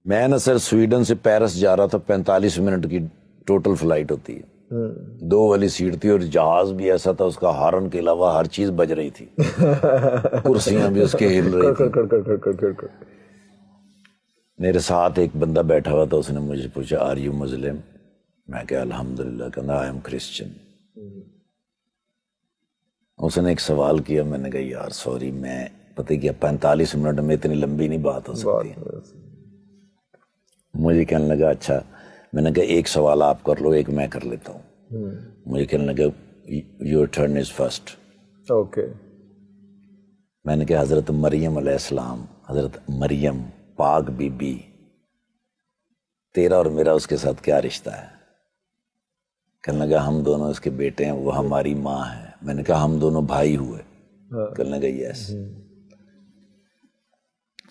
میں نا سر سویڈن سے پیرس جا رہا تھا، 45 منٹ کی ٹوٹل فلائٹ ہوتی ہے، 2 والی سیٹ تھی، اور جہاز بھی ایسا تھا اس کا ہارن کے علاوہ ہر چیز بج رہی تھی، کرسیاں بھی اس کے ہل رہی تھی۔ میرے ساتھ ایک بندہ بیٹھا ہوا تھا، اس نے مجھے پوچھا آر یو مسلم؟ میں کہا الحمدللہ، کہنا آئی ایم کرسچن۔ اس نے ایک سوال کیا، میں نے کہا یار سوری، میں پتہ کیا 45 منٹ میں اتنی لمبی نہیں بات ہو سکتی۔ مجھے کہنے لگا اچھا، میں نے کہا ایک سوال آپ کر لو، ایک میں کر لیتا ہوں۔ مجھے کہنے لگا your turn is first. Okay. میں نے کہا حضرت مریم علیہ السلام، حضرت مریم پاک بی بی، تیرا اور میرا اس کے ساتھ کیا رشتہ ہے؟ کہنے لگا ہم دونوں اس کے بیٹے ہیں، وہ ہماری ماں ہے۔ میں نے کہا ہم دونوں بھائی ہوئے؟ کہنے لگا یس۔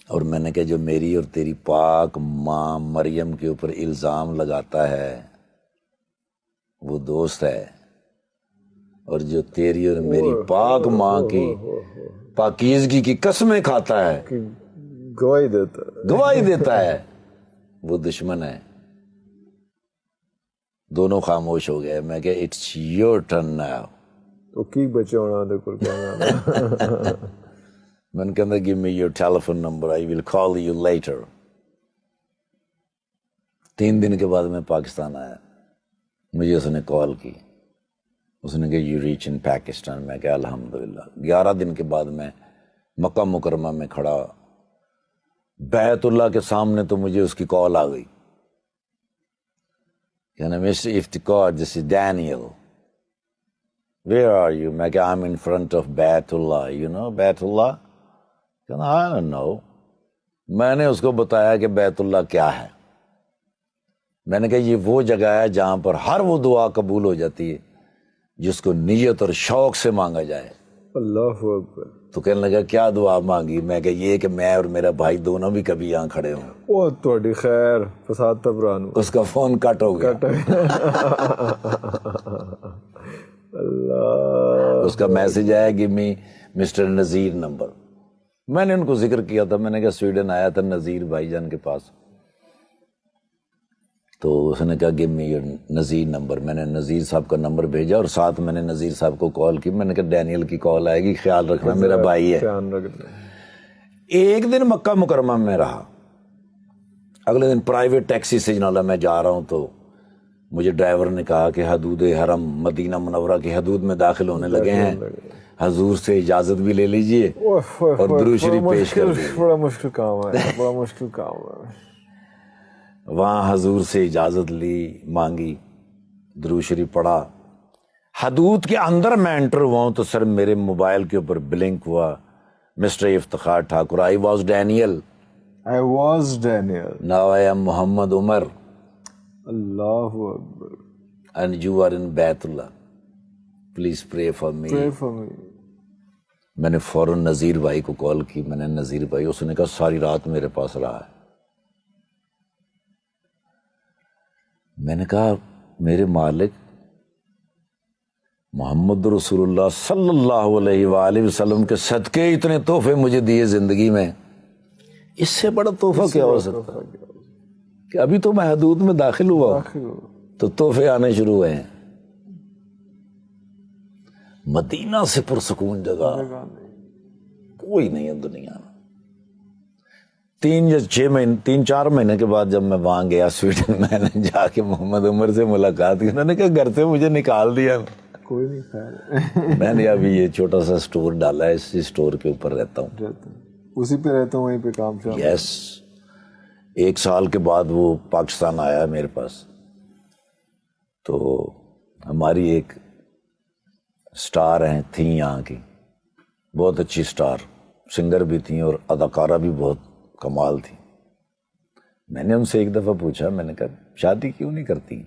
اور میں نے کہا جو میری اور تیری پاک ماں مریم کے اوپر الزام لگاتا ہے وہ دوست ہے، اور جو تیری اور میری پاک ماں کی پاکیزگی کی قسمیں کھاتا ہے، گواہی دیتا ہے، وہ دشمن ہے۔ دونوں خاموش ہو گئے۔ میں کہ اٹس یور ٹرن ناؤ۔ تو کی بچے ہونا دے کول کہنا میں نے کہا give me your telephone number, I will call you later۔ 3 دن کے بعد میں پاکستان آیا، مجھے اس نے کال کی، اس نے کہا you reach in Pakistan۔ میں کہا الحمدللہ۔ 11 دن کے بعد میں مکہ مکرمہ میں کھڑا، بیت اللہ کے سامنے تو مجھے اس کی کال آ گئی، کہنا mister Iftikhar this is Daniel, where are you؟ میں کہا I'm in front of بیت اللہ، you know بیت اللہ؟ کہنا I don't know۔ میں نے اس کو بتایا کہ بیت اللہ کیا ہے۔ میں نے کہا یہ وہ جگہ ہے جہاں پر ہر وہ دعا قبول ہو جاتی ہے جس کو نیت اور شوق سے مانگا جائے۔ اللہ اکبر۔ تو کہنے لگا کیا دعا مانگی؟ میں کہا یہ کہ میں اور میرا بھائی دونوں بھی کبھی یہاں کھڑے ہوں۔ او تہاڈی خیر، فساد تبران۔ اس کا فون کٹ ہو گیا۔ اللہ۔ اس کا میسج آیا کہ می مسٹر نذیر نمبر۔ میں نے ان کو ذکر کیا تھا، میں نے کہا سویڈن آیا تھا نذیر بھائی جان کے پاس، تو اس نے کہا give me your Nazir number. میں نے نذیر صاحب کا نمبر بھیجا، اور ساتھ میں نے نذیر صاحب کو کال کی۔ میں نے کہا ڈینیل کی کال آئے گی، خیال رکھنا، میرا بھائی ہے۔ ایک دن مکہ مکرمہ میں رہا، اگلے دن پرائیویٹ ٹیکسی سے جناب میں جا رہا ہوں، تو مجھے ڈرائیور نے کہا کہ حدود حرم مدینہ منورہ کی حدود میں داخل ہونے لگے ہیں، حضور سے اجازت بھی لے لیجئے اور درود شریف پیش کر دیجیے۔ بڑا مشکل کام ہے، بڑا مشکل کام ہے۔ وہاں حضور سے اجازت لی، مانگی، درود شریف پڑھا۔ حدود کے اندر میں انٹر ہوا ہوں تو سر میرے موبائل کے اوپر بلنک ہوا mister Iftikhar Thakur, I was Daniel, now I am Muhammad Umar, اللہ اکبر، and you are in Baitullah, please pray for me. میں نے فوراً نذیر بھائی کو کال کی، میں نے نذیر بھائی، اس نے کہا ساری رات میرے پاس رہا ہے۔ میں نے کہا میرے مالک محمد رسول اللہ صلی اللہ علیہ وآلہ وسلم کے صدقے اتنے تحفے مجھے دیے زندگی میں، اس سے بڑا تحفہ کیا ہو سکتا ہے کہ ابھی تو میں حدود میں داخل ہوا تو تحفے آنے شروع ہوئے ہیں۔ مدینہ سے پرسکون جگہ کوئی نہیں ہے دنیا میں۔ 3-4 مہینے کے بعد جب میں وہاں گیا سویڈن، میں نے جا کے محمد عمر سے ملاقات کی، انہوں نے کہا گھر سے مجھے نکال دیا۔ کوئی نہیں خیر، میں نے ابھی یہ چھوٹا سا سٹور ڈالا ہے، اسی سٹور کے اوپر رہتا ہوں، اسی پہ رہتا ہوں، وہیں پہ کام چل رہا ہے۔ یس۔ 1 سال کے بعد وہ پاکستان آیا میرے پاس، تو ہماری ایک سٹار تھیں یہاں کی، بہت اچھی سٹار سنگر بھی تھیں اور اداکارہ بھی بہت کمال تھی۔ میں نے ان سے ایک دفعہ پوچھا، میں نے کہا شادی کیوں نہیں کرتی؟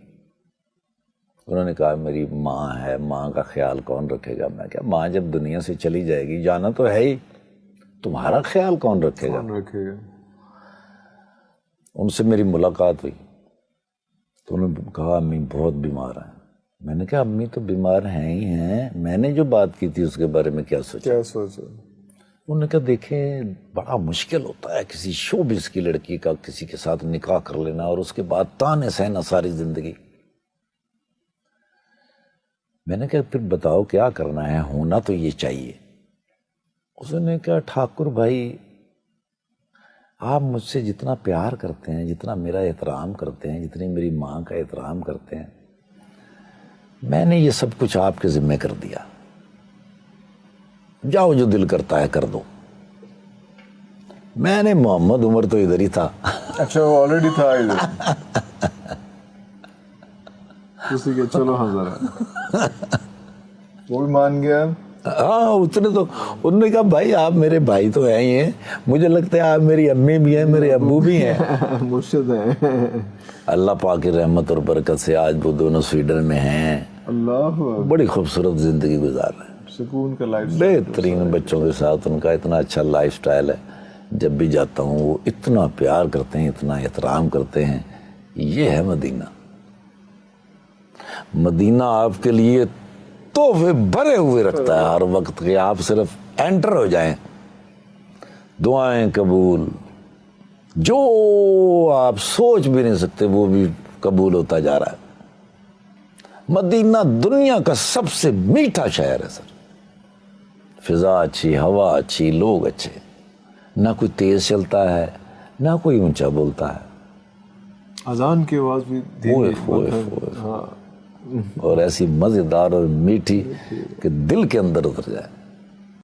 انہوں نے کہا میری ماں ہے، ماں کا خیال کون رکھے گا؟ میں کہا ماں جب دنیا سے چلی جائے گی، جانا تو ہے ہی، تمہارا خیال کون رکھے گا؟ ان سے میری ملاقات ہوئی تو انہوں نے کہا امی بہت بیمار ہیں۔ میں نے کہا امی تو بیمار ہیں ہی ہیں، میں نے جو بات کی تھی اس کے بارے میں کیا سوچا؟ انہوں نے کہا دیکھیں بڑا مشکل ہوتا ہے کسی شوبز کی لڑکی کا کسی کے ساتھ نکاح کر لینا اور اس کے بعد تانے سہنا ساری زندگی. میں نے کہا پھر بتاؤ کیا کرنا ہے, ہونا تو یہ چاہیے. اس نے کہا ٹھاکر بھائی آپ مجھ سے جتنا پیار کرتے ہیں, جتنا میرا احترام کرتے ہیں, جتنی میری ماں کا احترام کرتے ہیں, میں نے یہ سب کچھ آپ کے ذمہ کر دیا, جاؤ جو دل کرتا ہے کر دو. میں نے محمد عمر تو ادھر ہی تھا. اچھا وہ آلریڈی تھا ادھر. اسی کے چلو حضرت وہ بھی مان گیا. ہاں اتنے تو انہوں نے کہا بھائی آپ میرے بھائی تو ہیں ہی ہیں, مجھے لگتا ہے آپ میری امی بھی ہیں میرے ابو بھی ہیں. مرشد ہیں. اللہ پاک کی رحمت اور برکت سے آج وہ دونوں سویڈن میں ہیں. اللہ بڑی خوبصورت زندگی گزار رہے ہیں, سکون کا لائف بہترین بچوں کے ساتھ. ان کا اتنا اچھا لائف سٹائل ہے, جب بھی جاتا ہوں وہ اتنا پیار کرتے ہیں, اتنا احترام کرتے ہیں. یہ ہے مدینہ. مدینہ آپ کے لیے تحفے بھرے ہوئے رکھتا ہے ہر وقت کہ آپ صرف انٹر ہو جائیں, دعائیں قبول, جو آپ سوچ بھی نہیں سکتے وہ بھی قبول ہوتا جا رہا ہے. مدینہ دنیا کا سب سے میٹھا شہر ہے سر. فضا اچھی, ہوا اچھی, لوگ اچھے, نہ کوئی تیز چلتا ہے نہ کوئی اونچا بولتا ہے. اذان کی آواز بھی اور ایسی مزیدار اور میٹھی کہ دل کے اندر اتر جائے.